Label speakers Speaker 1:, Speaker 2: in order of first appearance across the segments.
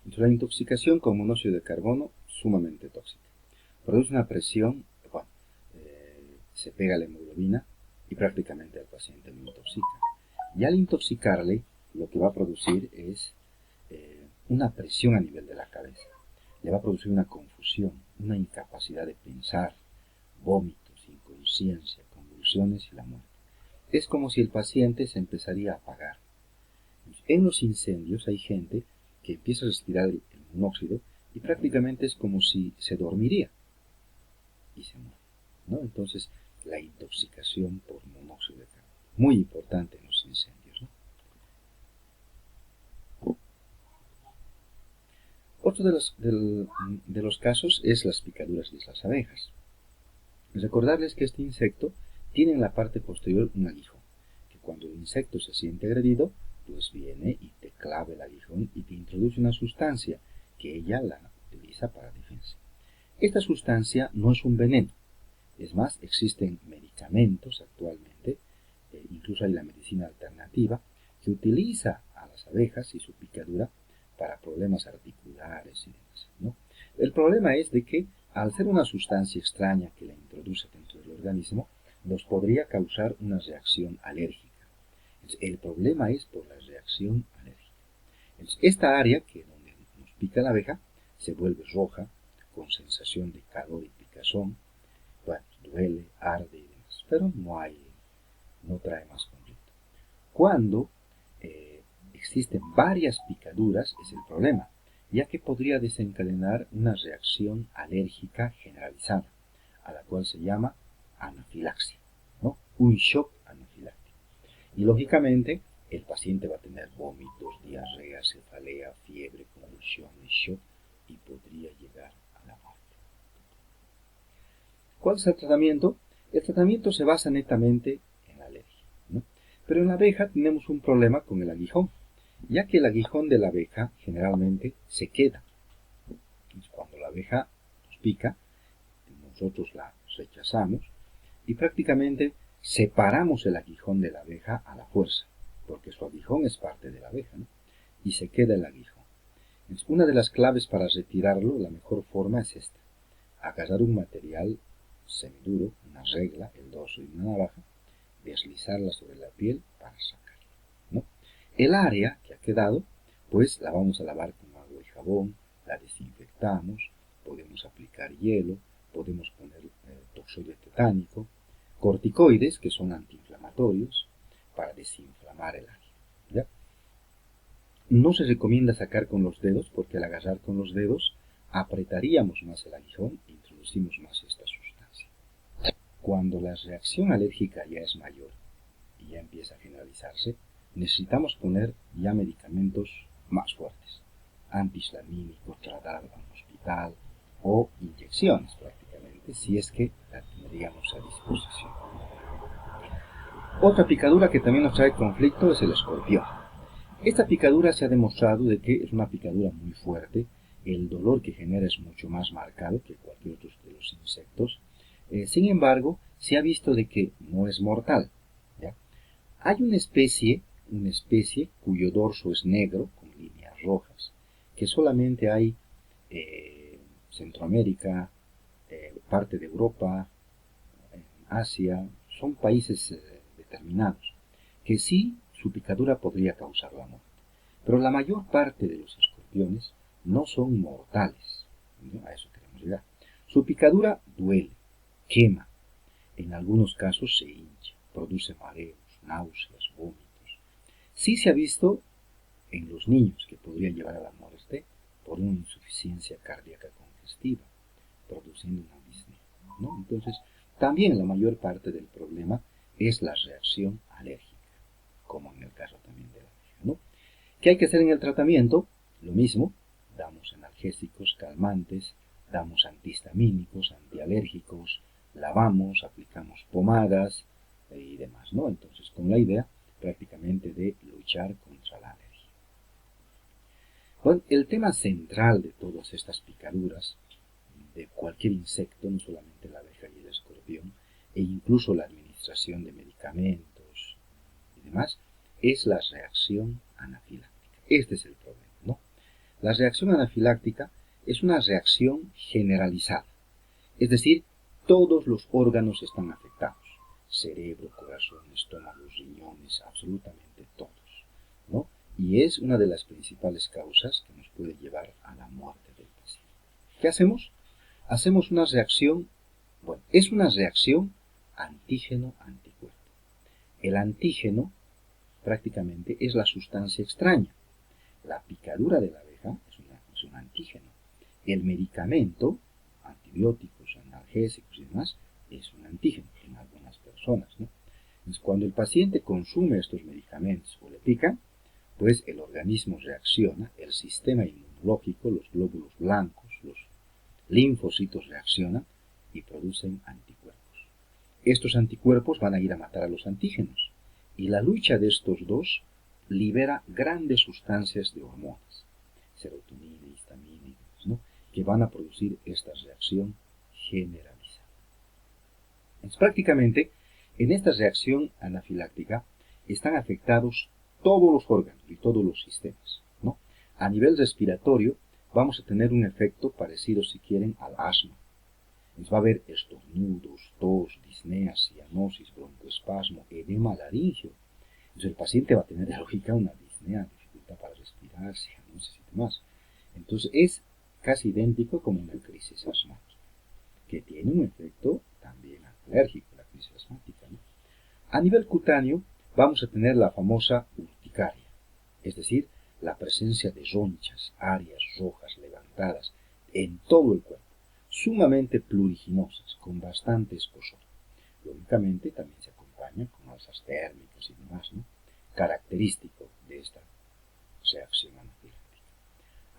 Speaker 1: Entonces, la intoxicación con monóxido de carbono, sumamente tóxica. Produce una presión, bueno, se pega la hemoglobina y prácticamente al paciente lo intoxica. Y al intoxicarle, lo que va a producir es una presión a nivel de la cabeza. Le va a producir una confusión, una incapacidad de pensar, vómitos, inconsciencia, convulsiones y la muerte. Es como si el paciente se empezaría a apagar. En los incendios hay gente que empieza a respirar el monóxido y prácticamente es como si se dormiría y se muere, ¿no? Entonces, la intoxicación por monóxido de carbono, muy importante en los incendios, ¿no? Otro de los casos es las picaduras de las abejas. Recordarles que este insecto tiene en la parte posterior un aguijón, que cuando el insecto se siente agredido, pues viene y te clava el aguijón y te introduce una sustancia que ella la utiliza para defensa. Esta sustancia no es un veneno. Es más, existen medicamentos actualmente, incluso hay la medicina alternativa, que utiliza a las abejas y su picadura para problemas articulares y demás, ¿no? El problema es de que al ser una sustancia extraña que la introduce dentro del organismo, nos podría causar una reacción alérgica. Entonces, el problema es por la reacción alérgica. Entonces, esta área, que donde nos pica la abeja, se vuelve roja, con sensación de calor y picazón. Bueno, duele, arde y demás, pero no trae más conflicto. Cuando existen varias picaduras es el problema, ya que podría desencadenar una reacción alérgica generalizada, a la cual se llama anafilaxia, ¿no? Un shock anafiláctico. Y lógicamente el paciente va a tener vómitos, diarrea, cefalea, fiebre, convulsiones, shock y podría llegar a la muerte. ¿Cuál es el tratamiento? El tratamiento se basa netamente en la alergia, ¿no? Pero en la abeja tenemos un problema con el aguijón, ya que el aguijón de la abeja generalmente se queda. Entonces, cuando la abeja nos pica, nosotros la rechazamos y prácticamente separamos el aguijón de la abeja a la fuerza, porque su aguijón es parte de la abeja, ¿no? Y se queda el aguijón. Entonces, una de las claves para retirarlo, la mejor forma es esta: agarrar un material semiduro, una regla, el dorso y una navaja, deslizarla sobre la piel para sacarla, ¿no? El área que ha quedado, pues la vamos a lavar con agua y jabón, la desinfectamos, podemos aplicar hielo, podemos poner toxoide tetánico, corticoides, que son antiinflamatorios, para desinflamar el área, ¿ya? No se recomienda sacar con los dedos, porque al agarrar con los dedos apretaríamos más el aguijón e introducimos más esta sustancia. Cuando la reacción alérgica ya es mayor y ya empieza a generalizarse, necesitamos poner ya medicamentos más fuertes, antihistamínicos, trasladar a un hospital o inyecciones prácticamente, si es que la tendríamos a disposición. Otra picadura que también nos trae conflicto es el escorpión. Esta picadura se ha demostrado de que es una picadura muy fuerte, el dolor que genera es mucho más marcado que cualquier otro de los insectos. Sin embargo, se ha visto de que no es mortal, ¿ya? Hay una especie cuyo dorso es negro con líneas rojas, que solamente hay en Centroamérica, parte de Europa, en Asia, son países determinados, que sí su picadura podría causar la muerte. Pero la mayor parte de los escorpiones no son mortales, ¿no? A eso queremos llegar. Su picadura duele, quema, en algunos casos se hincha, produce mareos, náuseas, vómitos. Sí se ha visto en los niños que podría llevar a la muerte por una insuficiencia cardíaca congestiva, produciendo una disnea, ¿no? Entonces, también la mayor parte del problema es la reacción alérgica, como en el caso también de la abeja, ¿no? ¿Qué hay que hacer en el tratamiento? Lo mismo, damos analgésicos, calmantes, damos antihistamínicos, antialérgicos, lavamos, aplicamos pomadas y demás, ¿no? Entonces, con la idea prácticamente de luchar contra la alergia. Bueno, el tema central de todas estas picaduras, de cualquier insecto, no solamente la abeja y el escorpión, e incluso la administración de medicamentos y demás, es la reacción anafiláctica. Este es el problema, ¿no? La reacción anafiláctica es una reacción generalizada, es decir, todos los órganos están afectados, cerebro, corazón, estómago, riñones, absolutamente todos, ¿no? Y es una de las principales causas que nos puede llevar a la muerte del paciente. ¿Qué hacemos? Hacemos una reacción, bueno, es una reacción antígeno-anticuerpo. El antígeno prácticamente es la sustancia extraña. La picadura de la abeja es un antígeno. El medicamento, antibióticos, analgésicos y demás, es un antígeno en algunas personas, ¿no? Entonces, cuando el paciente consume estos medicamentos o le pican, pues el organismo reacciona, el sistema inmunológico, los glóbulos blancos, los linfocitos reaccionan y producen anticuerpos. Estos anticuerpos van a ir a matar a los antígenos, y la lucha de estos dos libera grandes sustancias de hormonas, serotonina, histamina y demás, ¿no?, que van a producir esta reacción generalizada. Entonces, prácticamente, en esta reacción anafiláctica están afectados todos los órganos y todos los sistemas, ¿no? A nivel respiratorio, vamos a tener un efecto parecido, si quieren, al asma. Entonces va a haber estornudos, tos, disnea, cianosis, broncoespasmo, edema laringio. Entonces el paciente va a tener de lógica una disnea, dificultad para respirar, cianosis y demás. Entonces es casi idéntico como una crisis asmática, que tiene un efecto también alérgico, la crisis asmática, ¿no? A nivel cutáneo vamos a tener la famosa urticaria, es decir, la presencia de ronchas, áreas rojas levantadas en todo el cuerpo, sumamente pruriginosas, con bastante escozor. Lógicamente también se acompaña con alzas térmicas y demás, ¿no?, característico de esta reacción anafiláctica.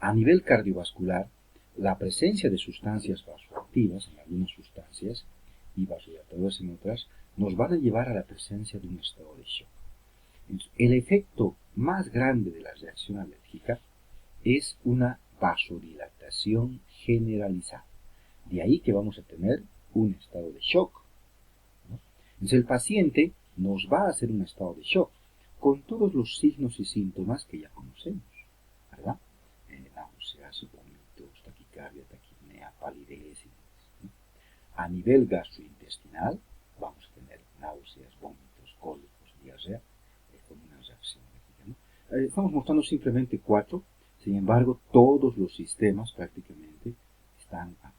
Speaker 1: A nivel cardiovascular, la presencia de sustancias vasoactivas en algunas sustancias y vasodilatadoras en otras nos van a llevar a la presencia de un estado de shock. Entonces, el efecto más grande de la reacción alérgica es una vasodilatación generalizada. De ahí que vamos a tener un estado de shock, ¿no? Entonces el paciente nos va a hacer un estado de shock con todos los signos y síntomas que ya conocemos, ¿verdad? Náuseas, vómitos, taquicardia, taquipnea, palidez y demás, ¿no? A nivel gastrointestinal vamos a tener náuseas, vómitos, cólicos, diarrea, con una reacción alérgica, ¿no? Estamos mostrando simplemente 4, sin embargo todos los sistemas prácticamente están afectados.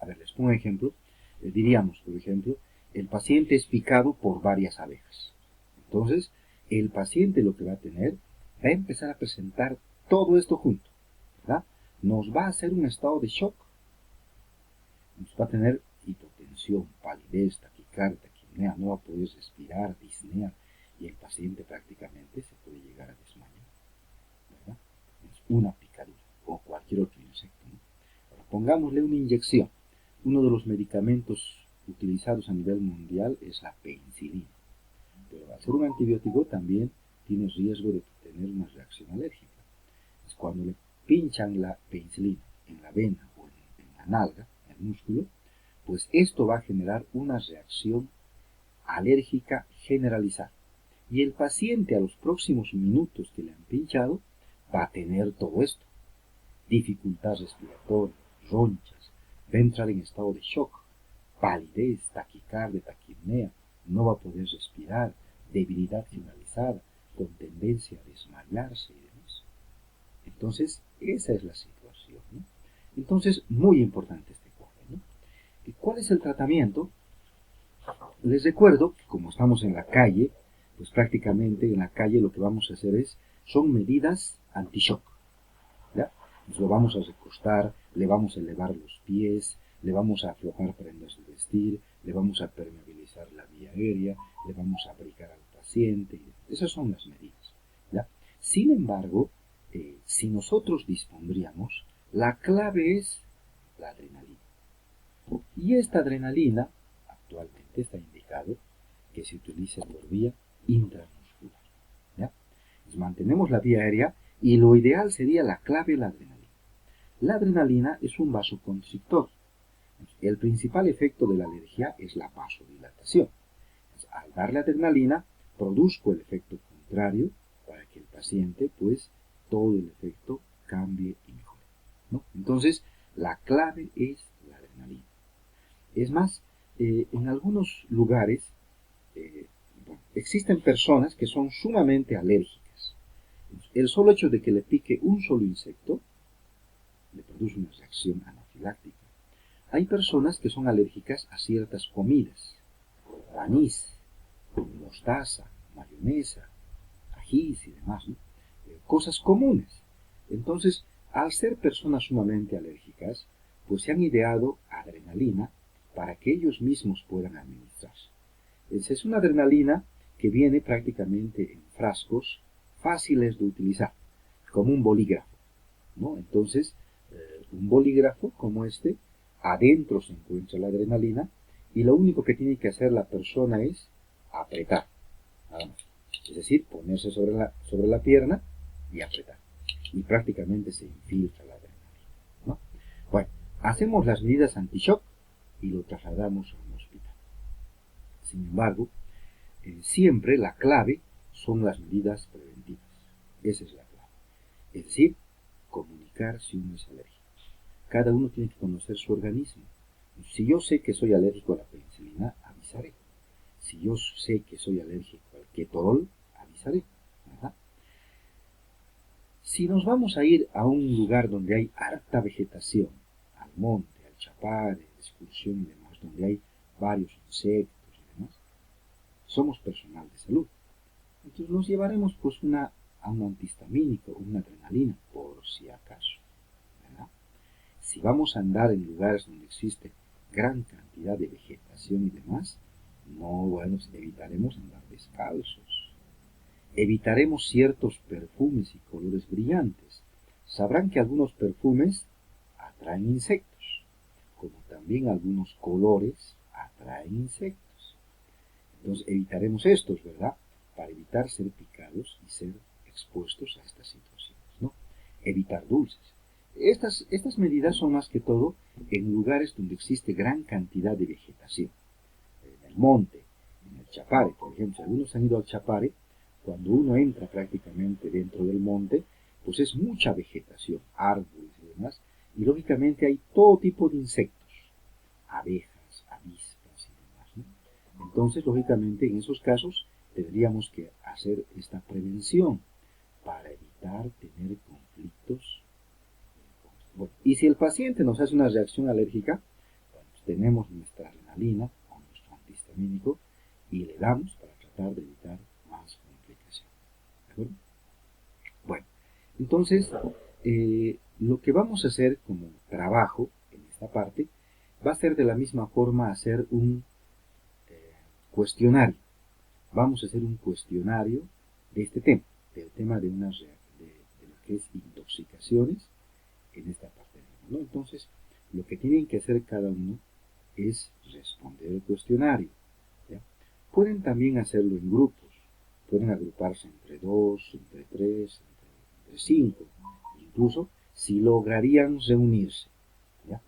Speaker 1: A ver, les pongo un ejemplo. Diríamos, por ejemplo, el paciente es picado por varias abejas. Entonces, el paciente lo que va a empezar a presentar todo esto junto, ¿verdad? Nos va a hacer un estado de shock. Nos va a tener hipotensión, palidez, taquicardia, taquipnea, no va a poder respirar, disnea, y el paciente prácticamente se puede llegar a desmayar, ¿verdad? Es una picadura o cualquier otro insecto, ¿no? Ahora, pongámosle una inyección. Uno de los medicamentos utilizados a nivel mundial es la penicilina, pero al ser un antibiótico también tiene riesgo de tener una reacción alérgica. Entonces, cuando le pinchan la penicilina en la vena o en la nalga, en el músculo, pues esto va a generar una reacción alérgica generalizada. Y el paciente a los próximos minutos que le han pinchado va a tener todo esto: dificultad respiratoria, ronchas, va a entrar en estado de shock, palidez, taquicardia, taquipnea, no va a poder respirar, debilidad generalizada, con tendencia a desmayarse y demás. Entonces, esa es la situación, ¿no? Entonces, muy importante este cuadro, ¿no? ¿Y cuál es el tratamiento? Les recuerdo que como estamos en la calle, pues prácticamente en la calle lo que vamos a hacer son medidas anti-shock, ¿ya? Nos lo vamos a recostar, le vamos a elevar los pies, le vamos a aflojar prendas de vestir, le vamos a permeabilizar la vía aérea, le vamos a abrigar al paciente. Esas son las medidas, ¿ya? Sin embargo, si nosotros dispondríamos, la clave es la adrenalina. Y esta adrenalina actualmente está indicado que se utilice por vía intramuscular, ¿ya? Entonces, mantenemos la vía aérea y lo ideal sería la clave la adrenalina. La adrenalina es un vasoconstrictor. El principal efecto de la alergia es la vasodilatación. Entonces, al darle adrenalina, produzco el efecto contrario para que el paciente pues todo el efecto cambie y mejore, ¿no? Entonces, la clave es la adrenalina. Es más, en algunos lugares bueno, existen personas que son sumamente alérgicas. El solo hecho de que le pique un solo insecto le produce una reacción anafiláctica. Hay personas que son alérgicas a ciertas comidas, anís, mostaza, mayonesa, ajís y demás, ¿no? Cosas comunes. Entonces, al ser personas sumamente alérgicas, pues se han ideado adrenalina para que ellos mismos puedan administrarse. Es una adrenalina que viene prácticamente en frascos fáciles de utilizar, como un bolígrafo, ¿no? Entonces, un bolígrafo como este, adentro se encuentra la adrenalina y lo único que tiene que hacer la persona es apretar, nada más. Es decir, ponerse sobre la pierna y apretar. Y prácticamente se infiltra la adrenalina, ¿no? Bueno, hacemos las medidas anti-shock y lo trasladamos a un hospital. Sin embargo, siempre la clave son las medidas preventivas. Esa es la clave. Es decir, comunicar si uno es alérgico. Cada uno tiene que conocer su organismo. Si yo sé que soy alérgico a la penicilina, avisaré. Si yo sé que soy alérgico al ketorol, avisaré. ¿Verdad? Si nos vamos a ir a un lugar donde hay harta vegetación, al monte, al chapare, de excursión y demás, donde hay varios insectos y demás, somos personal de salud. Entonces nos llevaremos pues a un antihistamínico, una adrenalina, por si acaso, ¿verdad? Si vamos a andar en lugares donde existe gran cantidad de vegetación y demás, bueno, evitaremos andar descalzos. Evitaremos ciertos perfumes y colores brillantes. Sabrán que algunos perfumes atraen insectos, como también algunos colores atraen insectos. Entonces evitaremos estos, ¿verdad? Para evitar ser picados y ser expuestos a estas situaciones, ¿no? Evitar dulces. Estas medidas son más que todo en lugares donde existe gran cantidad de vegetación. En el monte, en el chapare, por ejemplo, si algunos han ido al chapare, cuando uno entra prácticamente dentro del monte, pues es mucha vegetación, árboles y demás, y lógicamente hay todo tipo de insectos, abejas, avispas y demás, ¿no? Entonces, lógicamente, en esos casos tendríamos que hacer esta prevención para evitar tener conflictos. Bueno, y si el paciente nos hace una reacción alérgica, pues tenemos nuestra adrenalina o nuestro antihistamínico y le damos para tratar de evitar más complicaciones. ¿De acuerdo? Bueno, entonces, lo que vamos a hacer como trabajo en esta parte va a ser de la misma forma hacer un cuestionario. Vamos a hacer un cuestionario de este tema, del tema de lo que es intoxicaciones en esta parte, ¿no? Entonces, lo que tienen que hacer cada uno es responder el cuestionario, ¿ya? Pueden también hacerlo en grupos, pueden agruparse entre 2, entre 3, entre 5, incluso si lograrían reunirse, ¿ya?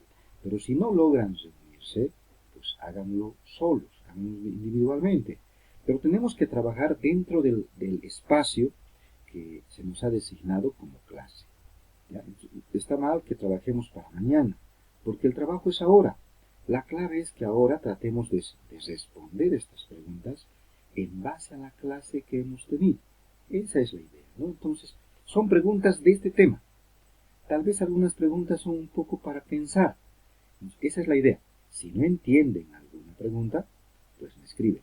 Speaker 1: Pero si no logran reunirse, pues háganlo solos, háganlo individualmente. Pero tenemos que trabajar dentro del espacio que se nos ha designado como clase. ¿Ya? Está mal que trabajemos para mañana, porque el trabajo es ahora. La clave es que ahora tratemos de responder estas preguntas en base a la clase que hemos tenido. Esa es la idea, ¿no? Entonces, son preguntas de este tema. Tal vez algunas preguntas son un poco para pensar. Esa es la idea. Si no entienden alguna pregunta, pues me escriben.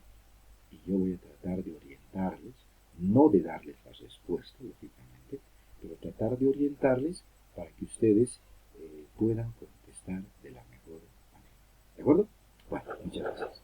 Speaker 1: Y yo voy a tratar de orientarles, no de darles la respuesta, lógicamente, pero tratar de orientarles para que ustedes puedan contestar de la mejor manera. ¿De acuerdo? Bueno, muchas gracias.